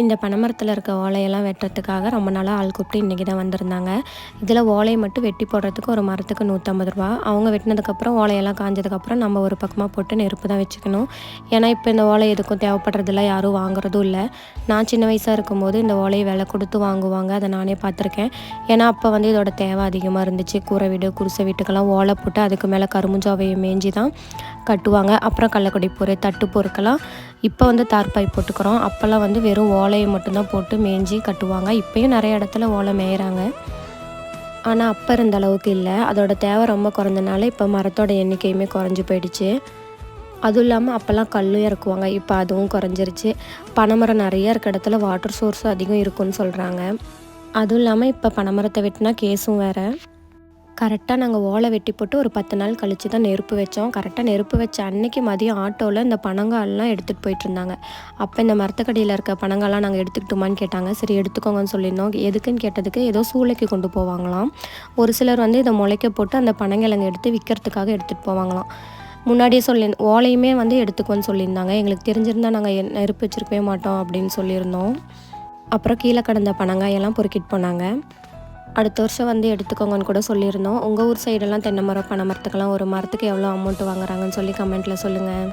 இந்த பனைமரத்தில் இருக்க ஓலையெல்லாம் வெட்டுறதுக்காக ரொம்ப நாளாக ஆள் கூப்பிட்டு இன்றைக்கி தான் வந்திருந்தாங்க. இதில் ஓலையை மட்டும் வெட்டி போடுறதுக்கு ஒரு மரத்துக்கு 150 ரூபா. அவங்க வெட்டினதுக்கப்புறம் ஓலையெல்லாம் காஞ்சதுக்கப்புறம் நம்ம ஒரு பக்கமாக போட்டு நெருப்பு தான் வச்சுக்கணும். ஏன்னா இப்போ இந்த ஓலை எதுக்கும் தேவைப்படுறதில்ல, யாரும் வாங்குறதும் இல்லை. நான் சின்ன வயசாக இருக்கும்போது இந்த ஓலையை விலை கொடுத்து வாங்குவாங்க, அதை நானே பார்த்துருக்கேன். ஏன்னா அப்போ வந்து இதோட தேவை அதிகமாக இருந்துச்சு. கூரை வீடு குடிசை வீட்டுக்கெல்லாம் ஓலை போட்டு அதுக்கு மேலே கரும்புஞ்சாவையை மேய்ஞ்சி தான் கட்டுவாங்க. அப்புறம் கள்ளக்குடி போர் தட்டு போருக்கெல்லாம் இப்போ வந்து தார்பாய் போட்டுக்கிறோம். அப்போல்லாம் வந்து வெறும் ஓலையை மட்டும்தான் போட்டு மேய்ஞ்சி கட்டுவாங்க. இப்போயும் நிறைய இடத்துல ஓலை மேய்கிறாங்க. ஆனால் அப்போ இருந்த அளவுக்கு இல்லை. அதோட தேவை ரொம்ப குறைஞ்சனால இப்போ மரத்தோட எண்ணிக்கையுமே குறைஞ்சி போயிடுச்சு. அதுவும் இல்லாமல் அப்போல்லாம் கல்லும் இறக்குவாங்க, இப்போ அதுவும் குறைஞ்சிருச்சு. பனைமரம் நிறைய இருக்க இடத்துல வாட்டர் சோர்ஸும் அதிகம் இருக்குன்னு சொல்கிறாங்க. அதுவும் இல்லாமல் இப்போ பனைமரத்தை வெட்டினா கேஸும் வேறு. கரெக்டாக நாங்கள் ஓலை வெட்டி போட்டு ஒரு 10 நாள் கழித்து தான் நெருப்பு வச்சோம். கரெக்டாக நெருப்பு வச்ச அன்னைக்கு மதியம் ஆட்டோவில் இந்த பனங்கால்லாம் எடுத்துகிட்டு போயிட்டுருந்தாங்க. அப்போ இந்த மரத்துக்கடியில் இருக்க பனங்கால்லாம் நாங்கள் எடுத்துக்கிட்டோமான்னு கேட்டாங்க. சரி எடுத்துக்கோங்கன்னு சொல்லியிருந்தோம். எதுக்குன்னு கேட்டதுக்கு ஏதோ சூளைக்கு கொண்டு போவாங்களாம். ஒரு சிலர் வந்து இதை முளைக்க போட்டு அந்த பனங்கிழங்கு எடுத்து விற்கிறதுக்காக எடுத்துகிட்டு போவாங்களாம். முன்னாடியே ஓலையுமே வந்து எடுத்துக்கோன்னு சொல்லியிருந்தாங்க. எங்களுக்கு தெரிஞ்சிருந்தால் நாங்கள் நெருப்பு வச்சுருக்கவே மாட்டோம் அப்படின்னு சொல்லியிருந்தோம். அப்புறம் கீழே கடந்த பனங்காயெல்லாம் பொறுக்கிட்டு போனாங்க. அடுத்த வருஷம் வந்து எடுத்துக்கோங்கன்னு கூட சொல்லியிருந்தோம். உங்கள் ஊர் சைடெல்லாம் தென்னை மரம் பனை மரத்துக்கெல்லாம் ஒரு மரத்துக்கு எவ்வளோ அமௌண்ட் வாங்குறாங்கன்னு சொல்லி கமெண்ட்டில் சொல்லுங்கள்.